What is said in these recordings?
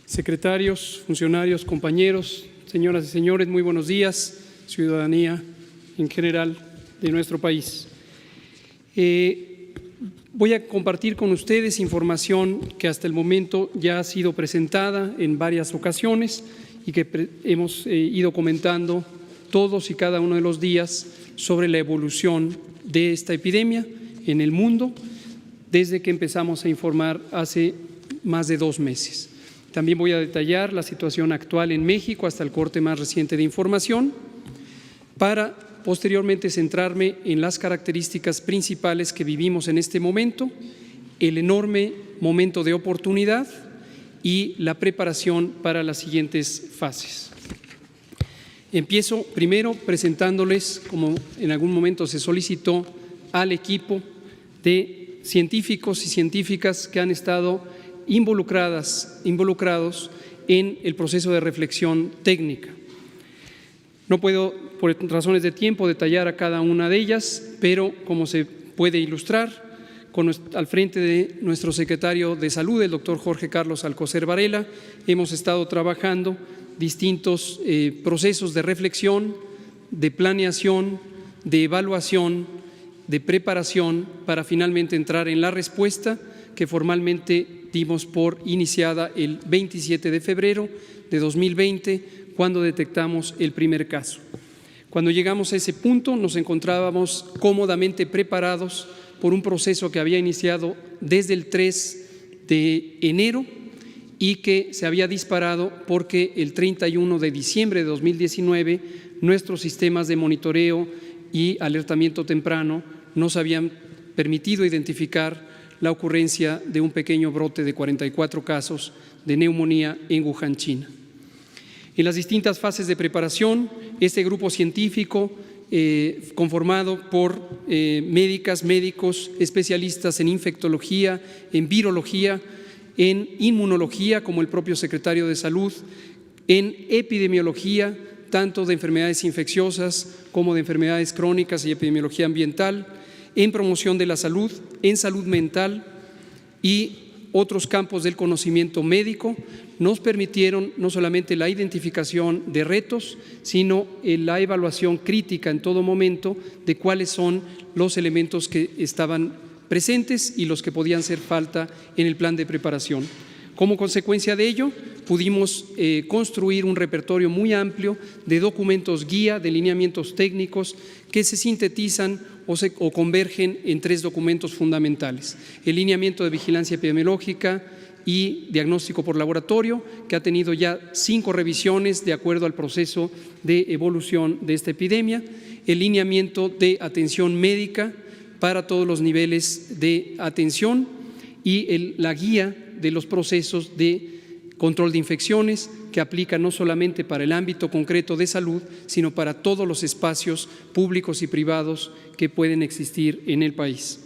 secretarios, funcionarios, compañeros, señoras y señores, muy buenos días, ciudadanía en general de nuestro país. Voy a compartir con ustedes información que hasta el momento ya ha sido presentada en varias ocasiones y que hemos ido comentando todos y cada uno de los días sobre la evolución de esta epidemia en el mundo desde que empezamos a informar hace más de 2 meses. También voy a detallar la situación actual en México hasta el corte más reciente de información para posteriormente centrarme en las características principales que vivimos en este momento, el enorme momento de oportunidad y la preparación para las siguientes fases. Empiezo primero presentándoles, como en algún momento se solicitó, al equipo de científicos y científicas que han estado involucrados en el proceso de reflexión técnica. No puedo, por razones de tiempo, detallar a cada una de ellas, pero como se puede ilustrar, al frente de nuestro secretario de Salud, el doctor Jorge Carlos Alcocer Varela, hemos estado trabajando distintos procesos de reflexión, de planeación, de evaluación, de preparación para finalmente entrar en la respuesta que formalmente dimos por iniciada el 27 de febrero de 2020, cuando detectamos el primer caso. Cuando llegamos a ese punto nos encontrábamos cómodamente preparados por un proceso que había iniciado desde el 3 de enero y que se había disparado porque el 31 de diciembre de 2019 nuestros sistemas de monitoreo y alertamiento temprano nos habían permitido identificar la ocurrencia de un pequeño brote de 44 casos de neumonía en Wuhan, China. En las distintas fases de preparación, este grupo científico, conformado por médicas, médicos, especialistas en infectología, en virología, en inmunología, como el propio secretario de Salud, en epidemiología, tanto de enfermedades infecciosas como de enfermedades crónicas y epidemiología ambiental, en promoción de la salud, en salud mental y otros campos del conocimiento médico, nos permitieron no solamente la identificación de retos, sino la evaluación crítica en todo momento de cuáles son los elementos que estaban presentes y los que podían hacer falta en el plan de preparación. Como consecuencia de ello, pudimos construir un repertorio muy amplio de documentos guía, de lineamientos técnicos que se sintetizan o convergen en 3 documentos fundamentales: el lineamiento de vigilancia epidemiológica y diagnóstico por laboratorio, que ha tenido ya 5 revisiones de acuerdo al proceso de evolución de esta epidemia; el lineamiento de atención médica para todos los niveles de atención y la guía de los procesos de control de infecciones, que aplica no solamente para el ámbito concreto de salud, sino para todos los espacios públicos y privados que pueden existir en el país.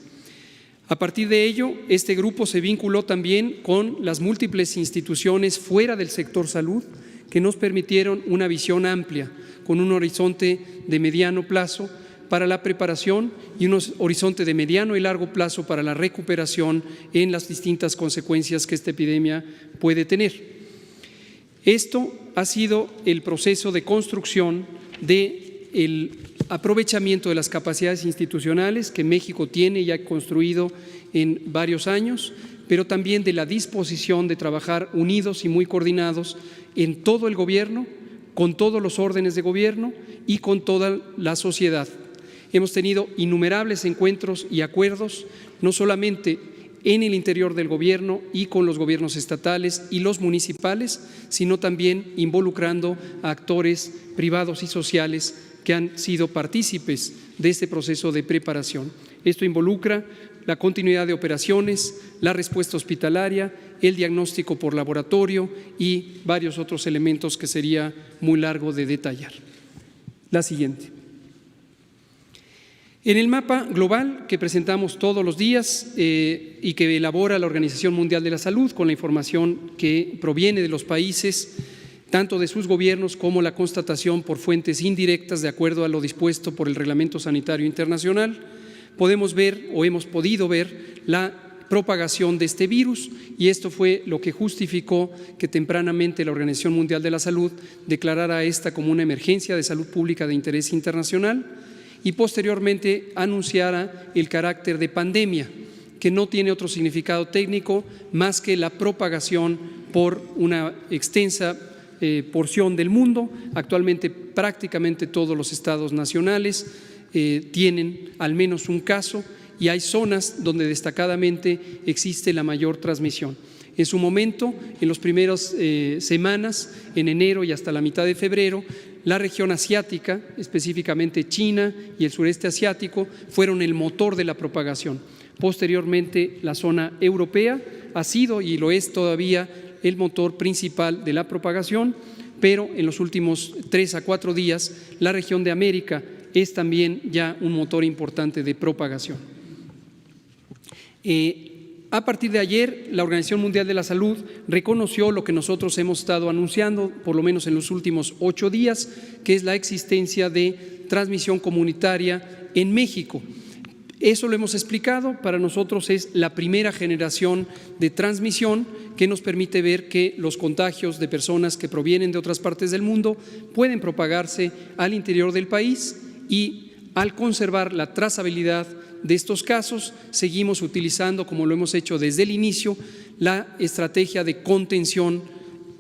A partir de ello, este grupo se vinculó también con las múltiples instituciones fuera del sector salud que nos permitieron una visión amplia, con un horizonte de mediano plazo para la preparación y un horizonte de mediano y largo plazo para la recuperación en las distintas consecuencias que esta epidemia puede tener. Esto ha sido el proceso de construcción del aprovechamiento de las capacidades institucionales que México tiene y ha construido en varios años, pero también de la disposición de trabajar unidos y muy coordinados en todo el gobierno, con todos los órdenes de gobierno y con toda la sociedad. Hemos tenido innumerables encuentros y acuerdos, no solamente en el interior del gobierno y con los gobiernos estatales y los municipales, sino también involucrando a actores privados y sociales que han sido partícipes de este proceso de preparación. Esto involucra la continuidad de operaciones, la respuesta hospitalaria, el diagnóstico por laboratorio y varios otros elementos que sería muy largo de detallar. La siguiente. En el mapa global que presentamos todos los días y que elabora la Organización Mundial de la Salud con la información que proviene de los países, tanto de sus gobiernos como la constatación por fuentes indirectas de acuerdo a lo dispuesto por el Reglamento Sanitario Internacional, podemos ver o hemos podido ver la propagación de este virus, y esto fue lo que justificó que tempranamente la Organización Mundial de la Salud declarara esta como una emergencia de salud pública de interés internacional y posteriormente anunciara el carácter de pandemia, que no tiene otro significado técnico más que la propagación por una extensa porción del mundo. Actualmente prácticamente todos los estados nacionales tienen al menos un caso y hay zonas donde destacadamente existe la mayor transmisión. En su momento, en las primeras semanas, en enero y hasta la mitad de febrero, la región asiática, específicamente China y el sureste asiático, fueron el motor de la propagación. Posteriormente, la zona europea ha sido y lo es todavía el motor principal de la propagación, pero en los últimos 3 a 4 días, la región de América es también ya un motor importante de propagación. A partir de ayer, la Organización Mundial de la Salud reconoció lo que nosotros hemos estado anunciando, por lo menos en los últimos 8 días, que es la existencia de transmisión comunitaria en México. Eso lo hemos explicado, para nosotros es la primera generación de transmisión que nos permite ver que los contagios de personas que provienen de otras partes del mundo pueden propagarse al interior del país, y al conservar la trazabilidad de estos casos, seguimos utilizando, como lo hemos hecho desde el inicio, la estrategia de contención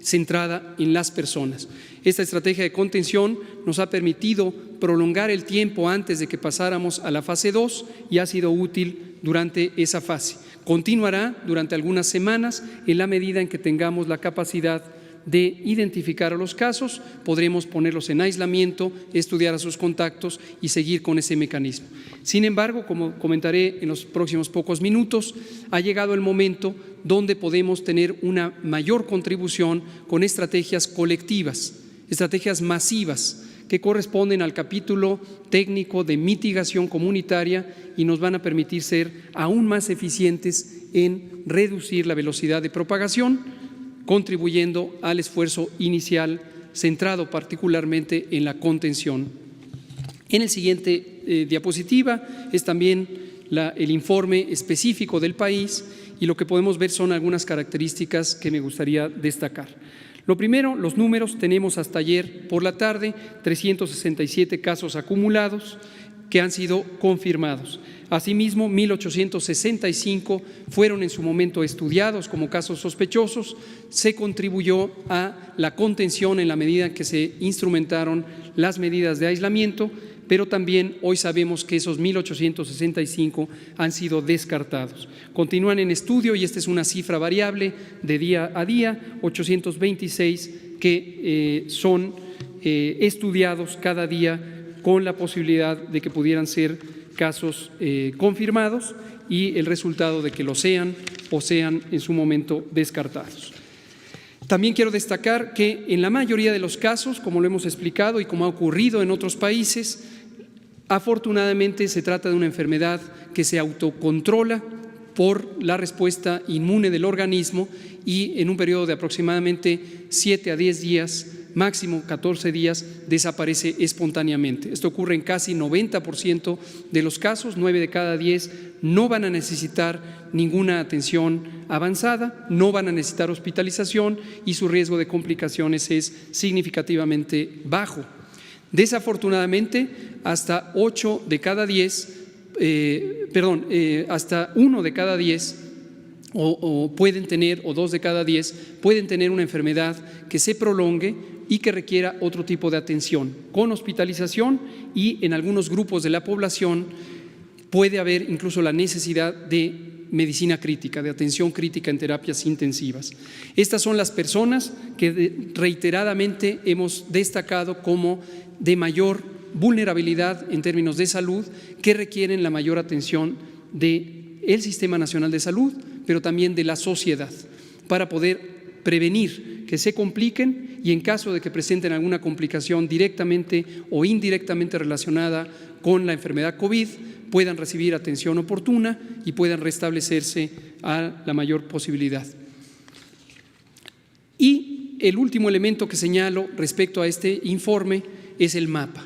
centrada en las personas. Esta estrategia de contención nos ha permitido prolongar el tiempo antes de que pasáramos a la fase 2 y ha sido útil durante esa fase. Continuará durante algunas semanas en la medida en que tengamos la capacidad de identificar a los casos, podremos ponerlos en aislamiento, estudiar a sus contactos y seguir con ese mecanismo. Sin embargo, como comentaré en los próximos pocos minutos, ha llegado el momento donde podemos tener una mayor contribución con estrategias colectivas, estrategias masivas, que corresponden al capítulo técnico de mitigación comunitaria y nos van a permitir ser aún más eficientes en reducir la velocidad de propagación, contribuyendo al esfuerzo inicial centrado particularmente en la contención. En el siguiente diapositiva es también el informe específico del país, y lo que podemos ver son algunas características que me gustaría destacar. Lo primero, los números. Tenemos hasta ayer por la tarde 367 casos acumulados que han sido confirmados. Asimismo, 1.865 fueron en su momento estudiados como casos sospechosos. Se contribuyó a la contención en la medida en que se instrumentaron las medidas de aislamiento, pero también hoy sabemos que esos 1.865 han sido descartados. Continúan en estudio, y esta es una cifra variable de día a día, 826 que son estudiados cada día con la posibilidad de que pudieran ser casos confirmados y el resultado de que lo sean o sean en su momento descartados. También quiero destacar que en la mayoría de los casos, como lo hemos explicado y como ha ocurrido en otros países, afortunadamente se trata de una enfermedad que se autocontrola por la respuesta inmune del organismo, y en un periodo de aproximadamente 7 a 10 días, máximo 14 días, desaparece espontáneamente. Esto ocurre en casi 90% de los casos. 9 de cada 10 no van a necesitar ninguna atención avanzada, no van a necesitar hospitalización y su riesgo de complicaciones es significativamente bajo. Desafortunadamente, hasta 8 de cada 10, hasta 1 de cada 10 pueden tener, o 2 de cada 10 pueden tener una enfermedad que se prolongue y que requiera otro tipo de atención, con hospitalización, y en algunos grupos de la población puede haber incluso la necesidad de medicina crítica, de atención crítica en terapias intensivas. Estas son las personas que reiteradamente hemos destacado como de mayor vulnerabilidad en términos de salud, que requieren la mayor atención del Sistema Nacional de Salud, pero también de la sociedad, para poder prevenir que se compliquen y, en caso de que presenten alguna complicación directamente o indirectamente relacionada con la enfermedad COVID, puedan recibir atención oportuna y puedan restablecerse a la mayor posibilidad. Y el último elemento que señalo respecto a este informe es el mapa.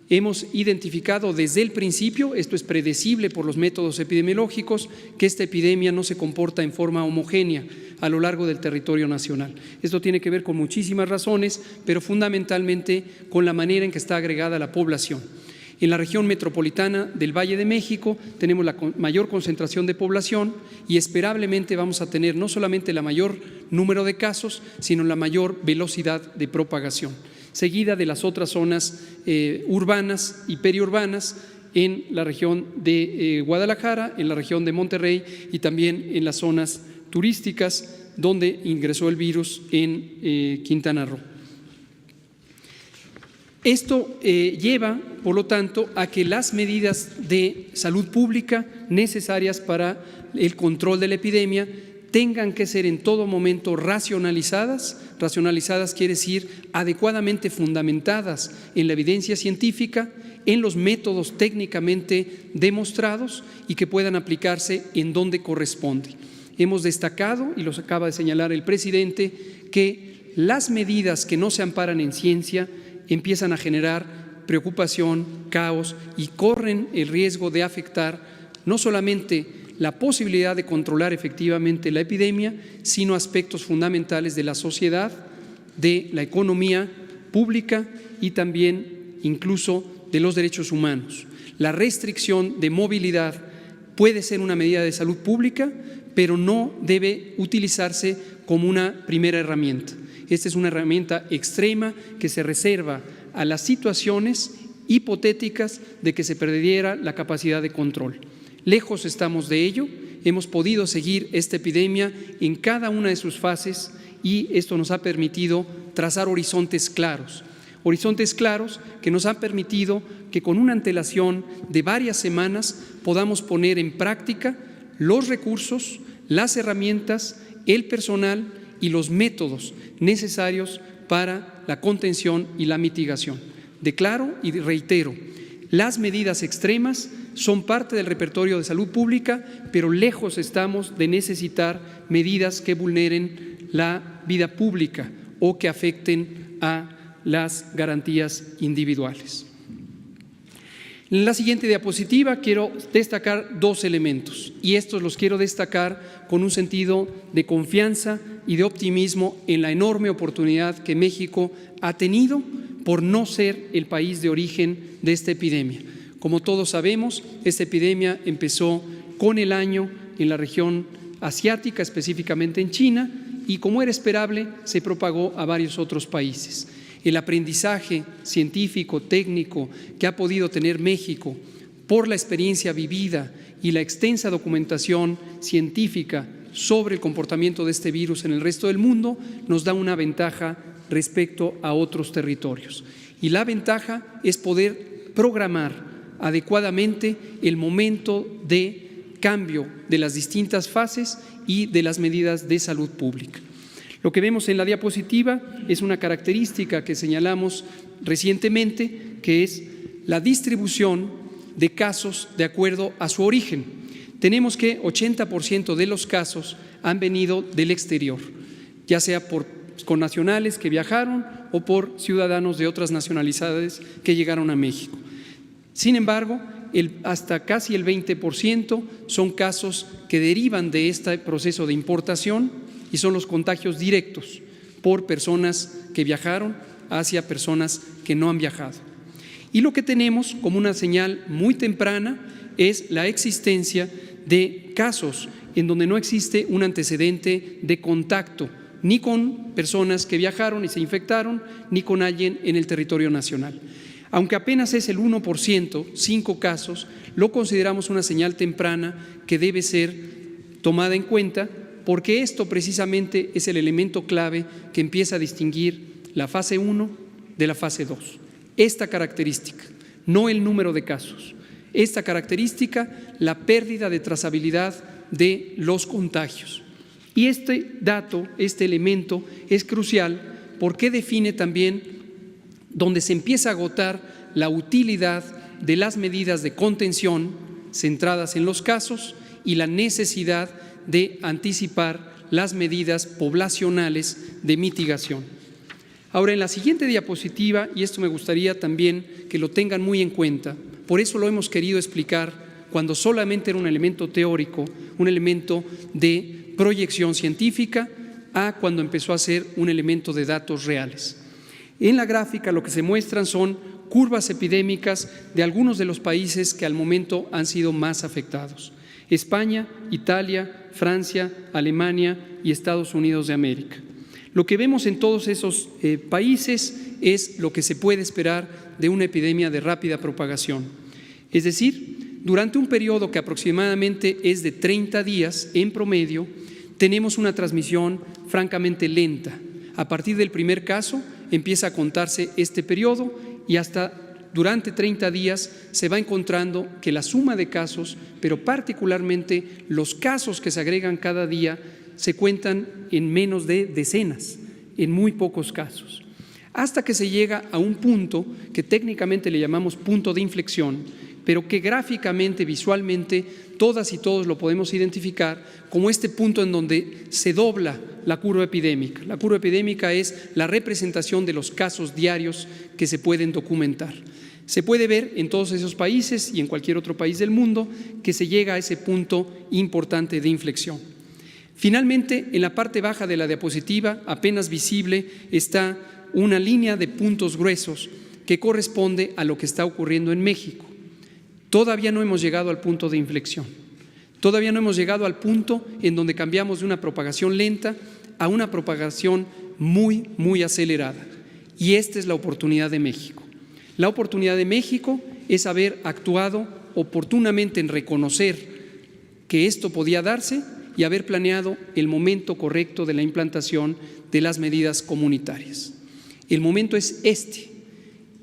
Hemos identificado desde el principio, esto es predecible por los métodos epidemiológicos, que esta epidemia no se comporta en forma homogénea a lo largo del territorio nacional. Esto tiene que ver con muchísimas razones, pero fundamentalmente con la manera en que está agregada la población. En la región metropolitana del Valle de México tenemos la mayor concentración de población y esperablemente vamos a tener no solamente el mayor número de casos, sino la mayor velocidad de propagación, seguida de las otras zonas urbanas y periurbanas en la región de Guadalajara, en la región de Monterrey y también en las zonas turísticas donde ingresó el virus en Quintana Roo. Esto lleva, por lo tanto, a que las medidas de salud pública necesarias para el control de la epidemia tengan que ser en todo momento racionalizadas. Racionalizadas quiere decir adecuadamente fundamentadas en la evidencia científica, en los métodos técnicamente demostrados y que puedan aplicarse en donde corresponde. Hemos destacado, y los acaba de señalar el presidente, que las medidas que no se amparan en ciencia empiezan a generar preocupación, caos y corren el riesgo de afectar no solamente la posibilidad de controlar efectivamente la epidemia, sino aspectos fundamentales de la sociedad, de la economía pública y también incluso de los derechos humanos. La restricción de movilidad puede ser una medida de salud pública, pero no debe utilizarse como una primera herramienta. Esta es una herramienta extrema que se reserva a las situaciones hipotéticas de que se perdiera la capacidad de control. Lejos estamos de ello, hemos podido seguir esta epidemia en cada una de sus fases y esto nos ha permitido trazar horizontes claros que nos han permitido que con una antelación de varias semanas podamos poner en práctica los recursos, las herramientas, el personal y los métodos necesarios para la contención y la mitigación. Declaro y reitero, las medidas extremas son parte del repertorio de salud pública, pero lejos estamos de necesitar medidas que vulneren la vida pública o que afecten a las garantías individuales. En la siguiente diapositiva quiero destacar dos elementos y estos los quiero destacar con un sentido de confianza y de optimismo en la enorme oportunidad que México ha tenido por no ser el país de origen de esta epidemia. Como todos sabemos, esta epidemia empezó con el año en la región asiática, específicamente en China, y como era esperable, se propagó a varios otros países. El aprendizaje científico, técnico que ha podido tener México por la experiencia vivida y la extensa documentación científica sobre el comportamiento de este virus en el resto del mundo nos da una ventaja respecto a otros territorios. Y la ventaja es poder programar adecuadamente el momento de cambio de las distintas fases y de las medidas de salud pública. Lo que vemos en la diapositiva es una característica que señalamos recientemente, que es la distribución de casos de acuerdo a su origen. Tenemos que 80% de los casos han venido del exterior, ya sea por connacionales que viajaron o por ciudadanos de otras nacionalidades que llegaron a México. Sin embargo, hasta casi el 20% son casos que derivan de este proceso de importación y son los contagios directos por personas que viajaron hacia personas que no han viajado. Y lo que tenemos como una señal muy temprana es la existencia de casos en donde no existe un antecedente de contacto ni con personas que viajaron y se infectaron, ni con alguien en el territorio nacional. Aunque apenas es el 1%, 5 casos, lo consideramos una señal temprana que debe ser tomada en cuenta porque esto precisamente es el elemento clave que empieza a distinguir la fase 1 de la fase 2. Esta característica, no el número de casos, esta característica, la pérdida de trazabilidad de los contagios. Y este dato, este elemento es crucial porque define también donde se empieza a agotar la utilidad de las medidas de contención centradas en los casos y la necesidad de anticipar las medidas poblacionales de mitigación. Ahora, en la siguiente diapositiva, y esto me gustaría también que lo tengan muy en cuenta, por eso lo hemos querido explicar cuando solamente era un elemento teórico, un elemento de proyección científica, a cuando empezó a ser un elemento de datos reales. En la gráfica lo que se muestran son curvas epidémicas de algunos de los países que al momento han sido más afectados: España, Italia, Francia, Alemania y Estados Unidos de América. Lo que vemos en todos esos países es lo que se puede esperar de una epidemia de rápida propagación. Es decir, durante un periodo que aproximadamente es de 30 días en promedio, tenemos una transmisión francamente lenta. A partir del primer caso empieza a contarse este periodo y hasta durante 30 días se va encontrando que la suma de casos, pero particularmente los casos que se agregan cada día, se cuentan en menos de decenas, en muy pocos casos, hasta que se llega a un punto que técnicamente le llamamos punto de inflexión, pero que gráficamente, visualmente, todas y todos lo podemos identificar como este punto en donde se dobla la curva epidémica. La curva epidémica es la representación de los casos diarios que se pueden documentar. Se puede ver en todos esos países y en cualquier otro país del mundo que se llega a ese punto importante de inflexión. Finalmente, en la parte baja de la diapositiva, apenas visible, está una línea de puntos gruesos que corresponde a lo que está ocurriendo en México. Todavía no hemos llegado al punto de inflexión. Todavía no hemos llegado al punto en donde cambiamos de una propagación lenta a una propagación muy, muy acelerada. Y esta es la oportunidad de México. La oportunidad de México es haber actuado oportunamente en reconocer que esto podía darse y haber planeado el momento correcto de la implantación de las medidas comunitarias. El momento es este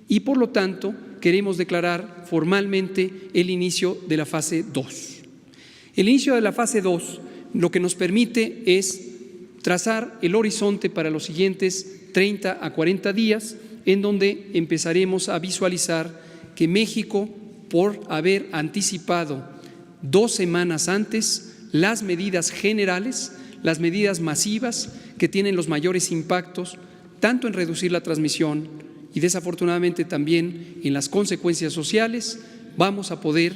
y, por lo tanto, queremos declarar formalmente el inicio de la fase 2. El inicio de la fase 2 lo que nos permite es trazar el horizonte para los siguientes 30 a 40 días, en donde empezaremos a visualizar que México, por haber anticipado 2 semanas antes las medidas generales, las medidas masivas que tienen los mayores impactos, tanto en reducir la transmisión y desafortunadamente también en las consecuencias sociales, vamos a poder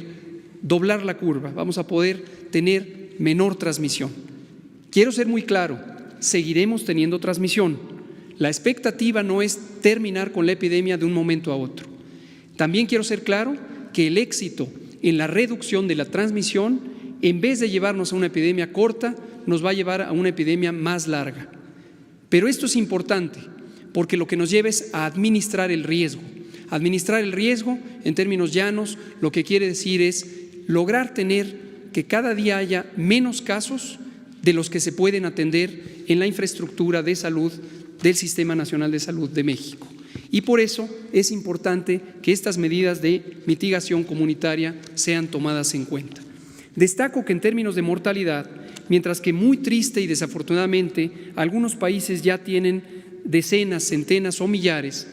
doblar la curva, vamos a poder tener menor transmisión. Quiero ser muy claro, seguiremos teniendo transmisión. La expectativa no es terminar con la epidemia de un momento a otro. También quiero ser claro que el éxito en la reducción de la transmisión, en vez de llevarnos a una epidemia corta, nos va a llevar a una epidemia más larga. Pero esto es importante, porque lo que nos lleva es a administrar el riesgo. Administrar el riesgo, en términos llanos, lo que quiere decir es lograr tener que cada día haya menos casos de los que se pueden atender en la infraestructura de salud del Sistema Nacional de Salud de México. Y por eso es importante que estas medidas de mitigación comunitaria sean tomadas en cuenta. Destaco que en términos de mortalidad, mientras que muy triste y desafortunadamente algunos países ya tienen decenas, centenas o millares,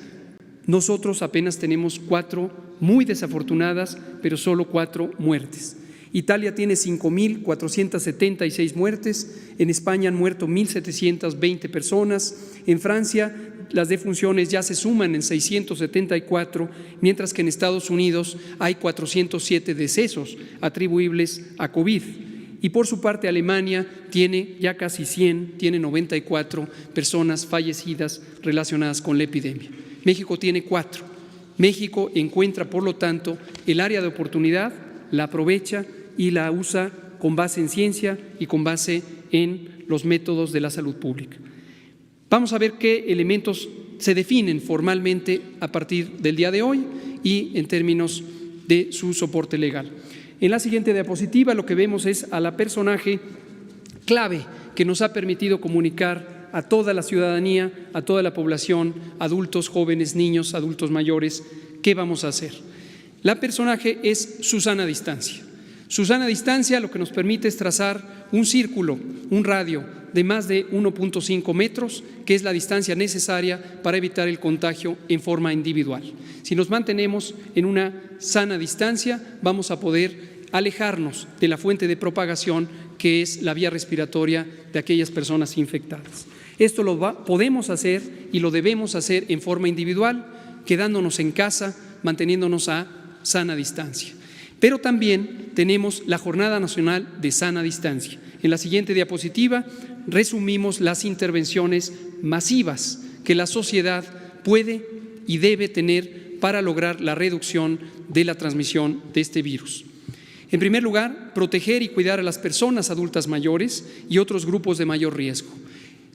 nosotros apenas tenemos 4 muy desafortunadas, pero solo 4 muertes. Italia tiene 5.476 muertes, en España han muerto 1.720 personas, en Francia las defunciones ya se suman en 674, mientras que en Estados Unidos hay 407 decesos atribuibles a COVID. Y por su parte Alemania tiene ya casi 100, tiene 94 personas fallecidas relacionadas con la epidemia. México tiene 4. México encuentra, por lo tanto, el área de oportunidad, la aprovecha y la usa con base en ciencia y con base en los métodos de la salud pública. Vamos a ver qué elementos se definen formalmente a partir del día de hoy y en términos de su soporte legal. En la siguiente diapositiva lo que vemos es a la personaje clave que nos ha permitido comunicar a toda la ciudadanía, a toda la población, adultos, jóvenes, niños, adultos mayores, ¿qué vamos a hacer? La personaje es Susana Distancia. Susana Distancia lo que nos permite es trazar un círculo, un radio de más de 1.5 metros, que es la distancia necesaria para evitar el contagio en forma individual. Si nos mantenemos en una sana distancia, vamos a poder alejarnos de la fuente de propagación, que es la vía respiratoria de aquellas personas infectadas. Esto podemos hacer y lo debemos hacer en forma individual, quedándonos en casa, manteniéndonos a sana distancia. Pero también tenemos la Jornada Nacional de Sana Distancia. En la siguiente diapositiva resumimos las intervenciones masivas que la sociedad puede y debe tener para lograr la reducción de la transmisión de este virus. En primer lugar, proteger y cuidar a las personas adultas mayores y otros grupos de mayor riesgo.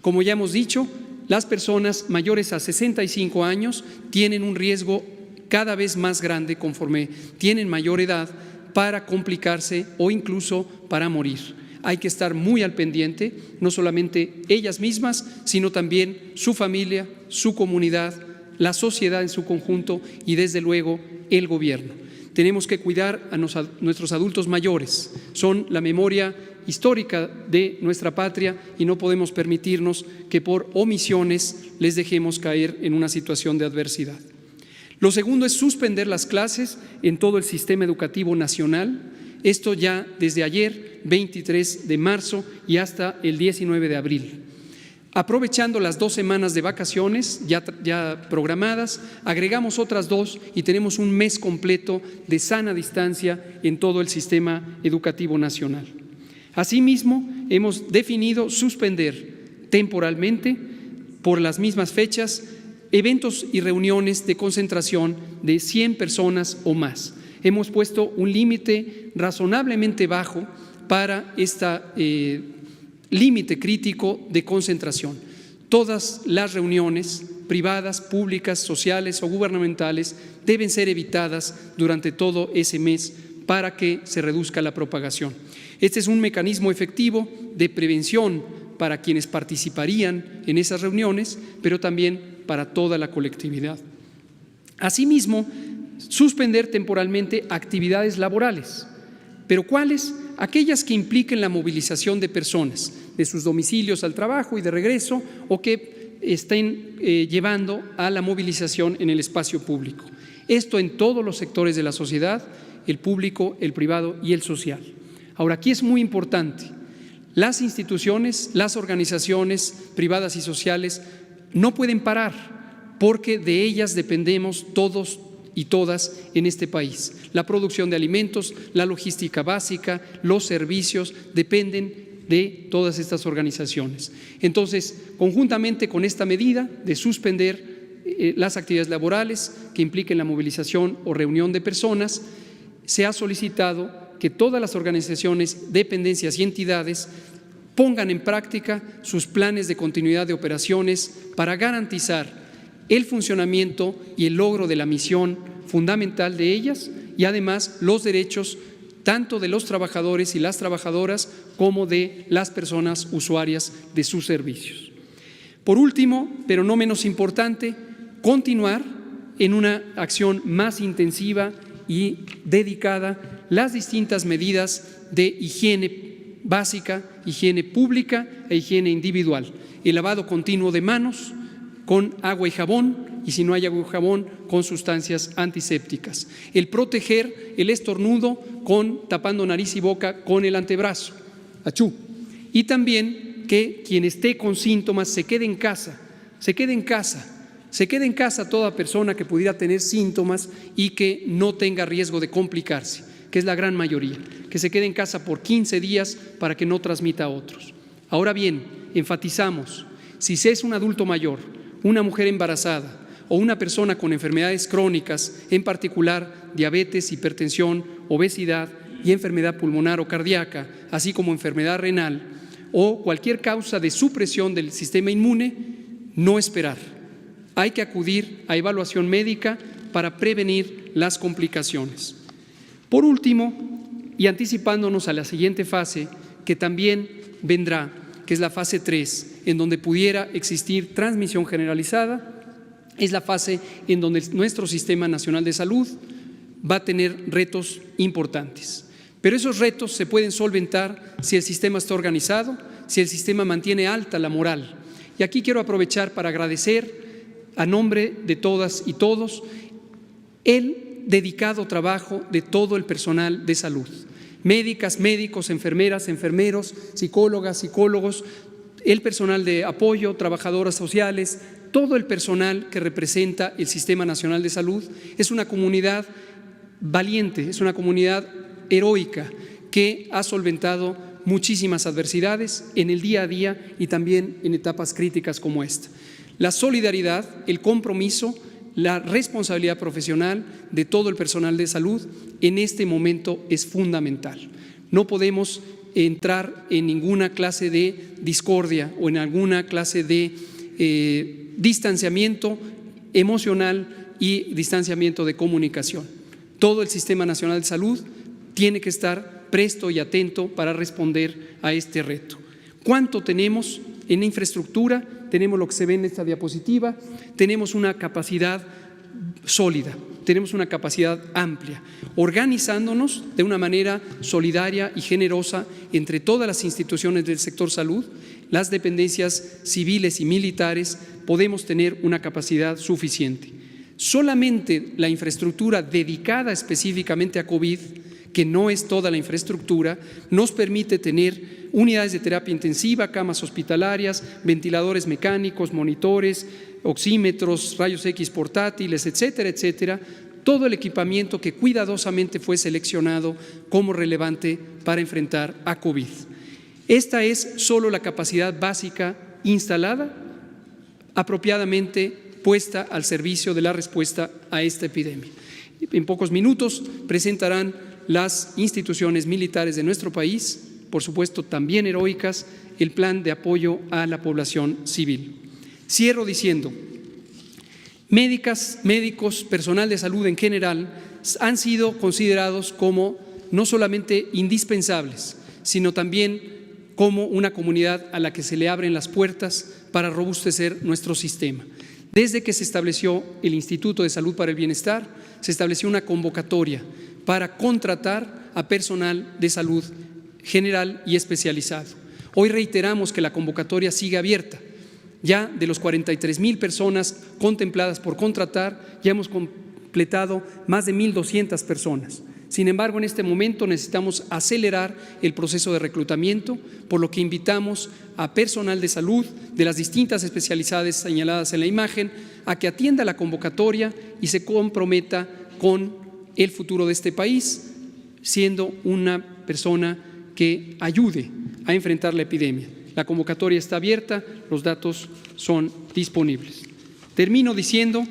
Como ya hemos dicho, las personas mayores a 65 años tienen un riesgo cada vez más grande conforme tienen mayor edad para complicarse o incluso para morir. Hay que estar muy al pendiente, no solamente ellas mismas, sino también su familia, su comunidad, la sociedad en su conjunto y desde luego el gobierno. Tenemos que cuidar a nuestros adultos mayores, son la memoria histórica de nuestra patria y no podemos permitirnos que por omisiones les dejemos caer en una situación de adversidad. Lo segundo es suspender las clases en todo el sistema educativo nacional, esto ya desde ayer, 23 de marzo y hasta el 19 de abril. Aprovechando las 2 semanas de vacaciones ya programadas, agregamos otras 2 y tenemos un mes completo de sana distancia en todo el sistema educativo nacional. Asimismo, hemos definido suspender temporalmente, por las mismas fechas, eventos y reuniones de concentración de 100 personas o más. Hemos puesto un límite razonablemente bajo para este límite crítico de concentración. Todas las reuniones privadas, públicas, sociales o gubernamentales deben ser evitadas durante todo ese mes para que se reduzca la propagación. Este es un mecanismo efectivo de prevención para quienes participarían en esas reuniones, pero también para toda la colectividad. Asimismo, suspender temporalmente actividades laborales. ¿Pero cuáles? Aquellas que impliquen la movilización de personas de sus domicilios al trabajo y de regreso o que estén llevando a la movilización en el espacio público. Esto en todos los sectores de la sociedad, el público, el privado y el social. Ahora, aquí es muy importante. Las instituciones, las organizaciones privadas y sociales no pueden parar porque de ellas dependemos todos y todas en este país. La producción de alimentos, la logística básica, los servicios dependen de todas estas organizaciones. Entonces, conjuntamente con esta medida de suspender las actividades laborales que impliquen la movilización o reunión de personas, se ha solicitado que todas las organizaciones, dependencias y entidades pongan en práctica sus planes de continuidad de operaciones para garantizar el funcionamiento y el logro de la misión fundamental de ellas y además los derechos tanto de los trabajadores y las trabajadoras como de las personas usuarias de sus servicios. Por último, pero no menos importante, continuar en una acción más intensiva y dedicada las distintas medidas de higiene básica, higiene pública e higiene individual. El lavado continuo de manos con agua y jabón, y si no hay agua y jabón, con sustancias antisépticas. El proteger el estornudo tapando nariz y boca con el antebrazo. ¡Achú! Y también que quien esté con síntomas se quede en casa, se quede en casa toda persona que pudiera tener síntomas y que no tenga riesgo de complicarse, que es la gran mayoría, que se quede en casa por 15 días para que no transmita a otros. Ahora bien, enfatizamos, si se es un adulto mayor, una mujer embarazada o una persona con enfermedades crónicas, en particular diabetes, hipertensión, obesidad y enfermedad pulmonar o cardíaca, así como enfermedad renal o cualquier causa de supresión del sistema inmune, no esperar. Hay que acudir a evaluación médica para prevenir las complicaciones. Por último, y anticipándonos a la siguiente fase, que también vendrá, que es la fase 3, en donde pudiera existir transmisión generalizada, es la fase en donde nuestro Sistema Nacional de Salud va a tener retos importantes. Pero esos retos se pueden solventar si el sistema está organizado, si el sistema mantiene alta la moral. Y aquí quiero aprovechar para agradecer a nombre de todas y todos el dedicado trabajo de todo el personal de salud. Médicas, médicos, enfermeras, enfermeros, psicólogas, psicólogos, el personal de apoyo, trabajadoras sociales, todo el personal que representa el Sistema Nacional de Salud. Es una comunidad valiente, es una comunidad heroica que ha solventado muchísimas adversidades en el día a día y también en etapas críticas como esta. La solidaridad, el compromiso, la responsabilidad profesional de todo el personal de salud en este momento es fundamental. No podemos entrar en ninguna clase de discordia o en alguna clase de distanciamiento emocional y distanciamiento de comunicación. Todo el Sistema Nacional de Salud tiene que estar presto y atento para responder a este reto. ¿Cuánto tenemos en infraestructura? Tenemos lo que se ve en esta diapositiva, tenemos una capacidad sólida, tenemos una capacidad amplia, organizándonos de una manera solidaria y generosa entre todas las instituciones del sector salud, las dependencias civiles y militares, podemos tener una capacidad suficiente. Solamente la infraestructura dedicada específicamente a COVID, que no es toda la infraestructura, nos permite tener unidades de terapia intensiva, camas hospitalarias, ventiladores mecánicos, monitores, oxímetros, rayos X portátiles, etcétera, etcétera, todo el equipamiento que cuidadosamente fue seleccionado como relevante para enfrentar a COVID. Esta es solo la capacidad básica instalada, apropiadamente puesta al servicio de la respuesta a esta epidemia. En pocos minutos presentarán las instituciones militares de nuestro país, por supuesto también heroicas, el plan de apoyo a la población civil. Cierro diciendo, médicas, médicos, personal de salud en general han sido considerados como no solamente indispensables, sino también como una comunidad a la que se le abren las puertas para robustecer nuestro sistema. Desde que se estableció el Instituto de Salud para el Bienestar, se estableció una convocatoria para contratar a personal de salud general y especializado. Hoy reiteramos que la convocatoria sigue abierta. Ya de los 43,000 personas contempladas por contratar, ya hemos completado más de 1,200 personas. Sin embargo, en este momento necesitamos acelerar el proceso de reclutamiento, por lo que invitamos a personal de salud de las distintas especialidades señaladas en la imagen a que atienda la convocatoria y se comprometa con el futuro de este país, siendo una persona que ayude a enfrentar la epidemia. La convocatoria está abierta, los datos son disponibles. Termino diciendo,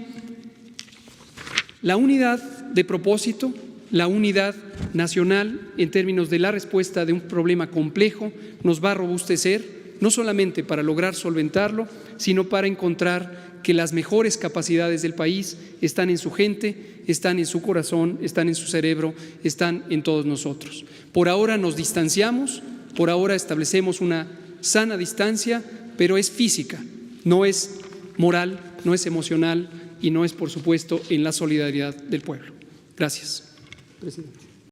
la unidad de propósito, la unidad nacional en términos de la respuesta de un problema complejo nos va a robustecer, no solamente para lograr solventarlo, sino para encontrar que las mejores capacidades del país están en su gente, están en su corazón, están en su cerebro, están en todos nosotros. Por ahora nos distanciamos, por ahora establecemos una sana distancia, pero es física, no es moral, no es emocional y no es, por supuesto, en la solidaridad del pueblo. Gracias, presidente.